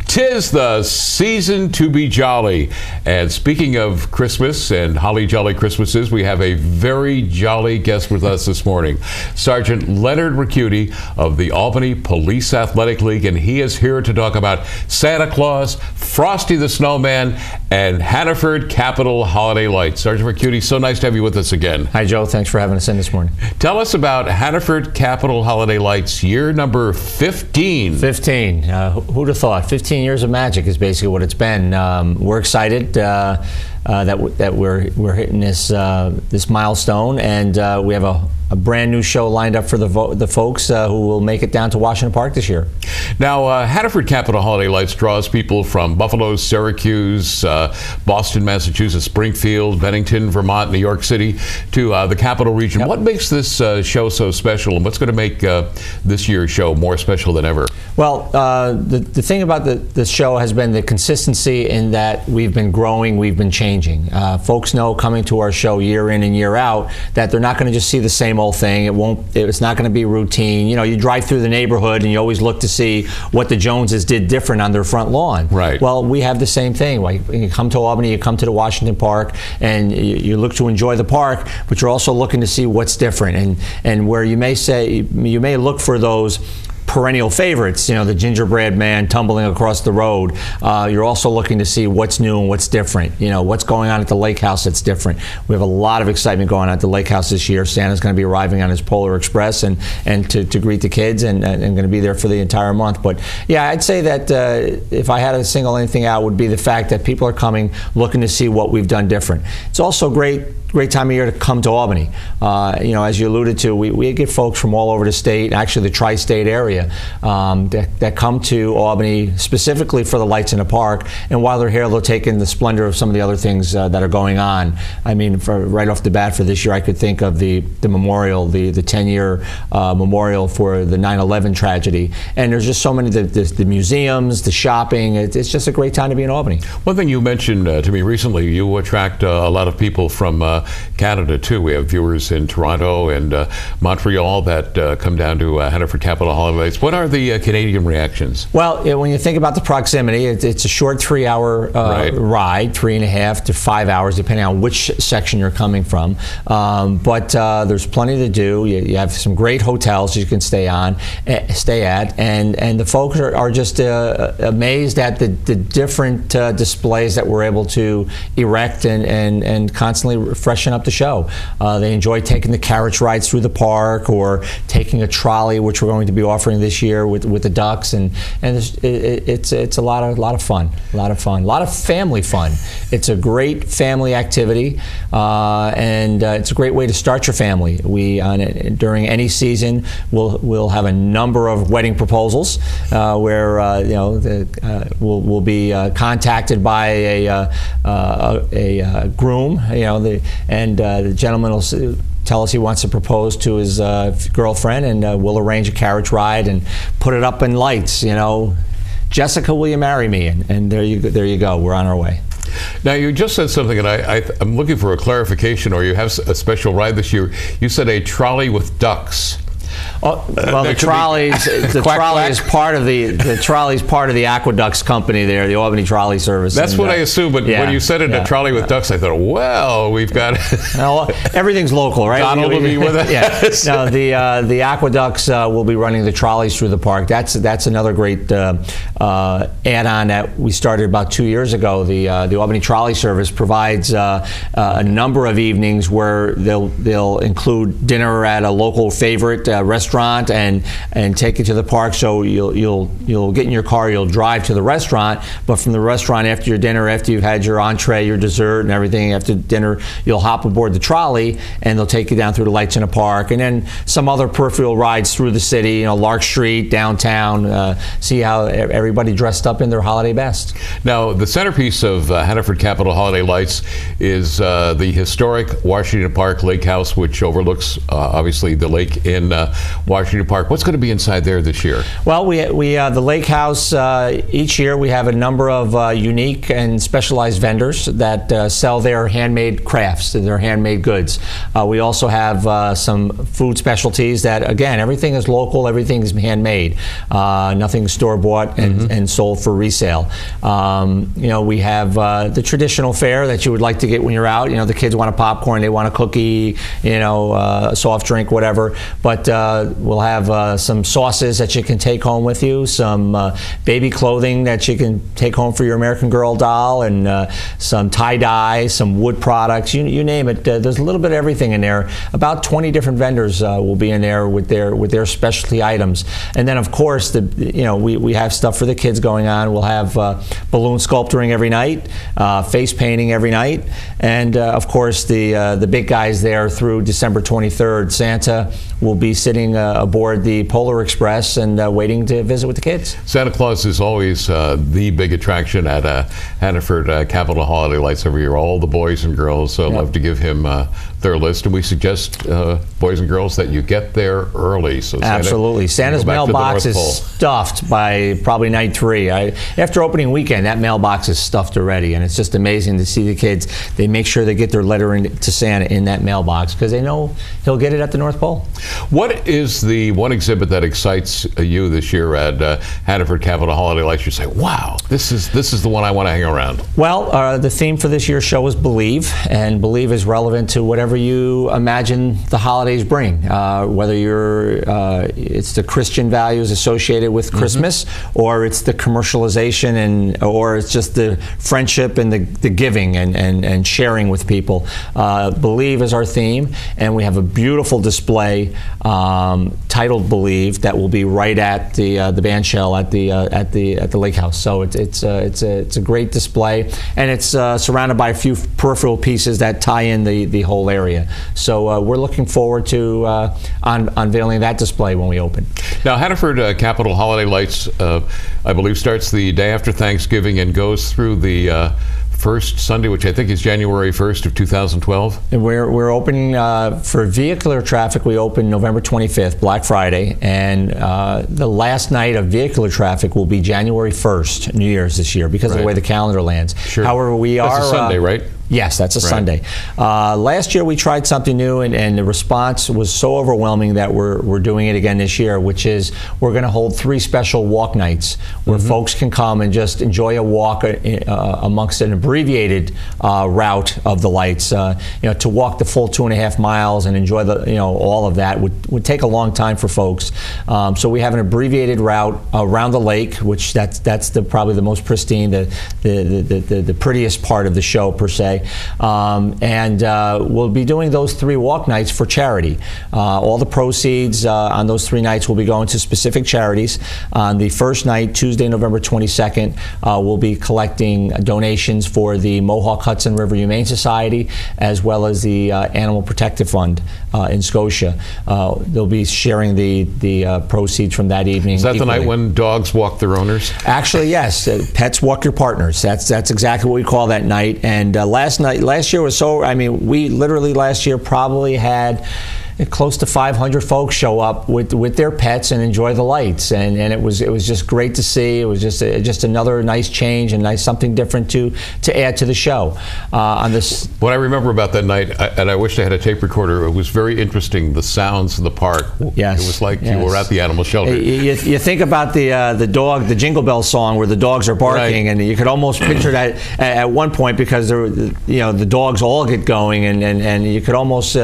'Tis the season to be jolly. And speaking of Christmas and holly jolly Christmases, we have a very jolly guest with us this morning. Sergeant Leonard Ricchiuti of the Albany Police Athletic League, and he is here to talk about Santa Claus, Frosty the Snowman, and Hannaford Capital Holiday Lights. Sergeant Ricchiuti, so nice to have you with us again. Hi, Joe. Thanks for having us in this morning. Tell us about Hannaford Capital Holiday Lights, year number 15. 15. Who'd have thought? 15 years of magic is basically what it's been. We're excited that we're hitting this milestone, and we have a brand new show lined up for the folks who will make it down to Washington Park this year. Now, Hannaford Capital Holiday Lights draws people from Buffalo, Syracuse, Boston, Massachusetts, Springfield, Bennington, Vermont, New York City to the Capital Region. Yep. What makes this show so special, and what's going to make this year's show more special than ever? Well, the thing about the show has been the consistency in that we've been growing, we've been changing. Folks know coming to our show year in and year out that they're not going to just see the same old thing. It's not going to be routine. You know, you drive through the neighborhood and you always look to see what the Joneses did different on their front lawn. Right. Well, we have the same thing. When you come to Albany, you come to the Washington Park, and you look to enjoy the park, but you're also looking to see what's different, and where you may look for those perennial favorites, you know, the gingerbread man tumbling across the road. You're also looking to see what's new and what's different. You know, what's going on at the lake house that's different. We have a lot of excitement going on at the lake house this year. Santa's going to be arriving on his Polar Express and to greet the kids, and going to be there for the entire month. But yeah, I'd say that if I had to single anything out, would be the fact that people are coming looking to see what we've done different. It's also great time of year to come to Albany. You know, as you alluded to, we get folks from all over the state, actually the tri-state area, that come to Albany specifically for the lights in the park. And while they're here, they'll take in the splendor of some of the other things that are going on. I mean, right off the bat for this year, I could think of the memorial, the 10-year memorial for the 9/11 tragedy. And there's just so many, the museums, the shopping. It's just a great time to be in Albany. One thing you mentioned to me recently, you attract a lot of people from Canada too. We have viewers in Toronto and Montreal that come down to Hannaford Capital Holiday Lights. What are the Canadian reactions? Well, when you think about the proximity, it's a short 3-hour ride, 3.5 to 5 hours, depending on which section you're coming from. But there's plenty to do. You have some great hotels you can stay at, and the folks are just amazed at the different displays that we're able to erect and constantly freshen up the show. They enjoy taking the carriage rides through the park, or taking a trolley, which we're going to be offering this year with the ducks, and it's a lot of fun, a lot of family fun. It's a great family activity, and it's a great way to start your family. We during any season we'll have a number of wedding proposals where you know we'll be contacted by a groom, you know, the gentleman will tell us he wants to propose to his girlfriend, and we'll arrange a carriage ride and put it up in lights. You know, Jessica, will you marry me? And there you go. We're on our way. Now, you just said something, and I'm looking for a clarification. Or you have a special ride this year. You said a trolley with ducks. Oh, well, the trolley is part of the Aqueducts company there, the Albany Trolley Service. That's what I assumed, but when you said it, a trolley with ducks, I thought, well, we've got everything's local, right? Donald will be with us. Yeah. No, the Aqueducts will be running the trolleys through the park. That's another great add-on that we started about 2 years ago. The Albany Trolley Service provides a number of evenings where they'll include dinner at a local favorite restaurant and take you to the park. So you'll get in your car, you'll drive to the restaurant, but from the restaurant after your dinner, after you've had your entree, your dessert and everything, after dinner, you'll hop aboard the trolley and they'll take you down through the lights in the park, and then some other peripheral rides through the city, you know, Lark Street, downtown, see how everybody dressed up in their holiday best. Now, the centerpiece of Hannaford Capital Holiday Lights is the historic Washington Park Lake House, which overlooks obviously the lake in Washington Park. What's going to be inside there this year? Well, we the lake house, each year we have a number of unique and specialized vendors that sell their handmade crafts, their handmade goods. We also have some food specialties that, again, everything is local, everything is handmade. Nothing store-bought and sold for resale. We have the traditional fare that you would like to get when you're out. The kids want a popcorn, they want a cookie, a soft drink, whatever. But we'll have some sauces that you can take home with you, some baby clothing that you can take home for your American Girl doll, and some tie-dye, some wood products, you name it. There's a little bit of everything in there. About 20 different vendors will be in there with their specialty items. And then, of course, we have stuff for the kids going on. We'll have balloon sculpturing every night, face painting every night, and of course the big guys there through December 23rd. Santa will be sitting aboard the Polar Express and waiting to visit with the kids. Santa Claus is always the big attraction at Hannaford Capital Holiday Lights every year. All the boys and girls love to give him their list, and we suggest boys and girls that you get there early. So absolutely, Santa's mailbox is stuffed by probably night 3. After opening weekend, that mailbox is stuffed already, and it's just amazing to see the kids. They make sure they get their letter to Santa in that mailbox because they know he'll get it at the North Pole. What is the one exhibit that excites you this year at Hannaford Capital Holiday Lights? You say, "Wow, this is the one I want to hang around." Well, the theme for this year's show is Believe, and Believe is relevant to whatever you imagine the holidays bring. Whether it's the Christian values associated with Christmas, or it's the commercialization, or it's just the friendship and the giving and sharing with people. Believe is our theme, and we have a beautiful display titled Believe that will be right at the band shell at the lake house. So it's a great display, and it's surrounded by a few peripheral pieces that tie in the whole area. So we're looking forward to unveiling that display when we open. Now, Hannaford Capital Holiday Lights, I believe, starts the day after Thanksgiving and goes through the first Sunday, which I think is January 1st of 2012. And we're opening for vehicular traffic. We open November 25th, Black Friday, and the last night of vehicular traffic will be January 1st, New Year's this year, because of the way the calendar lands. Sure. However, That's a Sunday, right? Yes, that's a Sunday. Last year we tried something new, and the response was so overwhelming that we're doing it again this year, which is we're going to hold 3 special walk nights where folks can come and just enjoy a walk amongst an abbreviated route of the lights. To walk the full 2.5 miles and enjoy all of that would take a long time for folks. So we have an abbreviated route around the lake, which that's probably the most pristine, the prettiest part of the show per se. And we'll be doing those 3 walk nights for charity. All the proceeds on those 3 nights will be going to specific charities. On the first night, Tuesday, November 22nd, we'll be collecting donations for the Mohawk Hudson River Humane Society, as well as the Animal Protective Fund in Scotia. They'll be sharing the proceeds from that evening. Is that equally. the night when dogs walk their owners? Actually, yes. Pets walk your partners. That's exactly what we call that night. And last year was so, we literally last year probably had close to 500 folks show up with their pets and enjoy the lights, and it was just great to see. It was just another nice change and something different to add to the show. On this, what I remember about that night, and I wish I had a tape recorder, it was very interesting. The sounds of the park. Yes, it was like you were at the animal shelter. You think about the Jingle Bell song where the dogs are barking, and you could almost picture that at one point, because the dogs all get going, and you could almost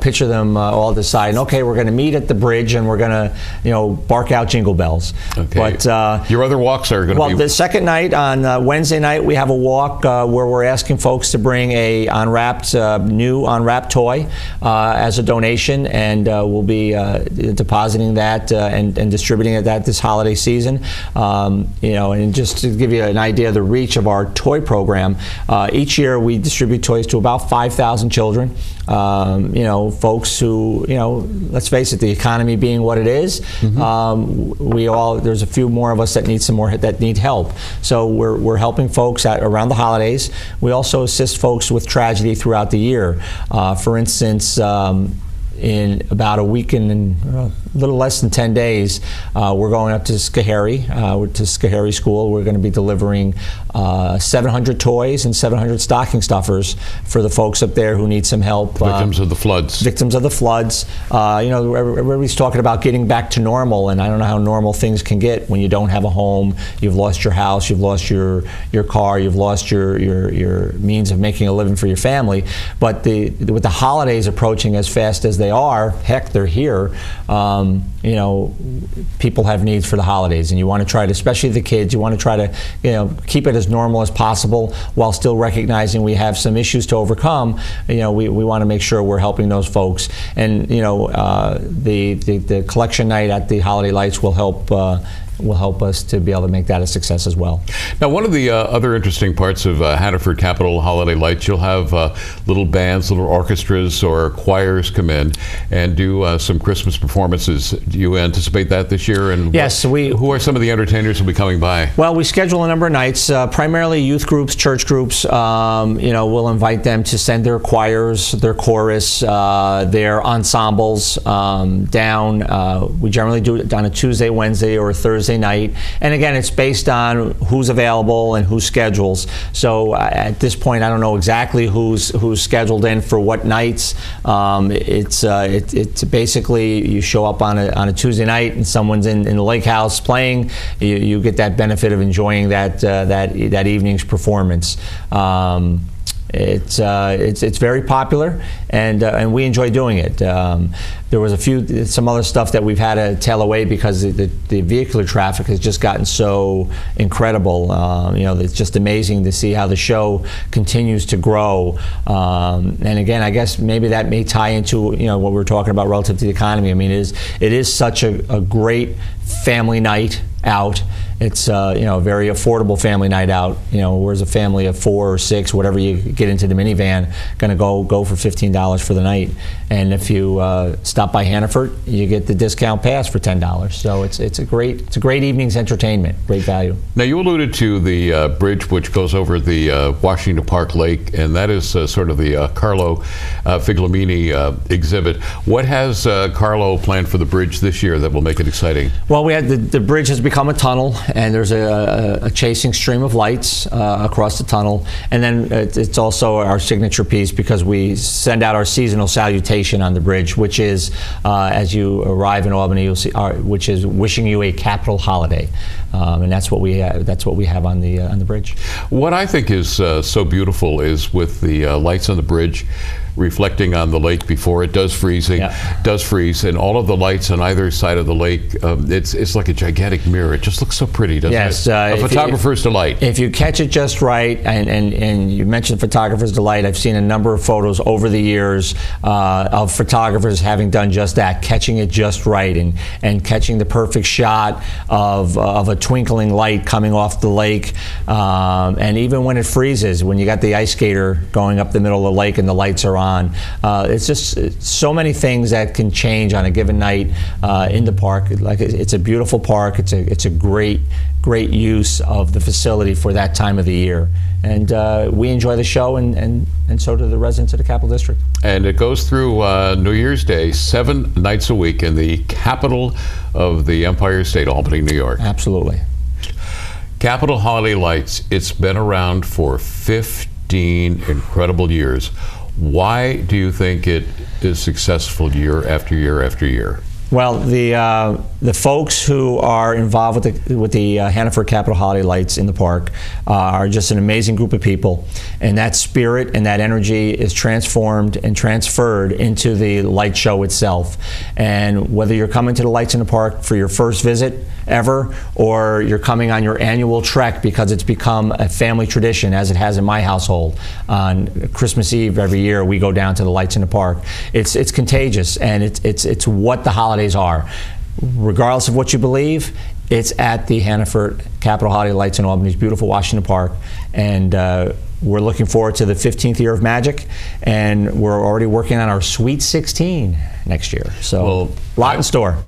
picture them all decide, okay, we're going to meet at the bridge and we're going to, bark out jingle bells. Okay. But your other walks are going to be... Well, the second night, on Wednesday night, we have a walk where we're asking folks to bring a new unwrapped toy as a donation, and we'll be depositing that and distributing it this holiday season. And just to give you an idea of the reach of our toy program, each year we distribute toys to about 5,000 children. Folks who, let's face it, the economy being what it is, there's a few more of us that need help. So we're helping folks around the holidays. We also assist folks with tragedy throughout the year. For instance, in about a week and little less than 10 days, we're going up to Schoharie School. We're going to be delivering 700 toys and 700 stocking stuffers for the folks up there who need some help. Victims of the floods. Victims of the floods. Everybody's talking about getting back to normal, and I don't know how normal things can get when you don't have a home, you've lost your house, you've lost your car, you've lost your means of making a living for your family. But with the holidays approaching as fast as they are, heck, they're here. People have needs for the holidays, and you want to try to, especially the kids, you want to try to, keep it as normal as possible while still recognizing we have some issues to overcome. We want to make sure we're helping those folks, and the collection night at the Holiday Lights will help us to be able to make that a success as well. Now, one of the other interesting parts of Hannaford Capital Holiday Lights, you'll have little bands, little orchestras, or choirs come in and do some Christmas performances. Do you anticipate that this year? And yes, who are some of the entertainers who will be coming by? Well, we schedule a number of nights, primarily youth groups, church groups. We'll invite them to send their choirs, their chorus, their ensembles down. We generally do it on a Tuesday, Wednesday, or a Thursday night, and again, it's based on who's available and who schedules. So at this point, I don't know exactly who's scheduled in for what nights. It's basically you show up on a Tuesday night and someone's in the lake house playing. You get that benefit of enjoying that evening's performance. It's very popular, and we enjoy doing it. There was some other stuff that we've had to tail away because the vehicular traffic has just gotten so incredible. It's just amazing to see how the show continues to grow. And again, I guess maybe that may tie into what we're talking about relative to the economy. I mean, it is such a great family night out. It's a very affordable family night out. Whereas a family of 4 or 6, whatever you get into the minivan, going to go for $15 for the night. And if you stop by Hannaford, you get the discount pass for $10. So it's a great evening's entertainment. Great value. Now, you alluded to the bridge which goes over the Washington Park Lake, and that is sort of the Carlo Figlamini exhibit. What has Carlo planned for the bridge this year that will make it exciting? Well, we had the bridge has become a tunnel, and there's a chasing stream of lights across the tunnel, and then it's also our signature piece because we send out our seasonal salutation on the bridge, which is as you arrive in Albany, you'll see which is wishing you a capital holiday, and that's what we have on the bridge. What I think is so beautiful is with the lights on the bridge reflecting on the lake before it does freeze, and all of the lights on either side of the lake. It's like a gigantic mirror. It just looks so pretty, doesn't it? A photographer's delight. If you catch it just right, and you mentioned photographer's delight, I've seen a number of photos over the years of photographers having done just that, catching it just right, and catching the perfect shot of a twinkling light coming off the lake. And even when it freezes, when you got the ice skater going up the middle of the lake and the lights are on, it's just so many things that can change on a given night in the park. Like, it's a beautiful park. It's a great use of the facility for that time of the year, and we enjoy the show, and so do the residents of the Capital District. And it goes through New Year's Day, 7 nights a week in the capital of the Empire State, Albany, New York. Absolutely. Capital Holiday Lights. It's been around for 15 incredible years. Why do you think it is successful year after year after year? Well, the folks who are involved with the Hannaford Capital Holiday Lights in the park are just an amazing group of people, and that spirit and that energy is transformed and transferred into the light show itself. And whether you're coming to the lights in the park for your first visit ever, or you're coming on your annual trek because it's become a family tradition, as it has in my household, on Christmas Eve every year we go down to the lights in the park. It's contagious, and it's what the holidays are. Regardless of what you believe, it's at the Hannaford Capital Holiday Lights in Albany's beautiful Washington Park, and we're looking forward to the 15th year of magic, and we're already working on our Sweet 16 next year. So, a lot in store.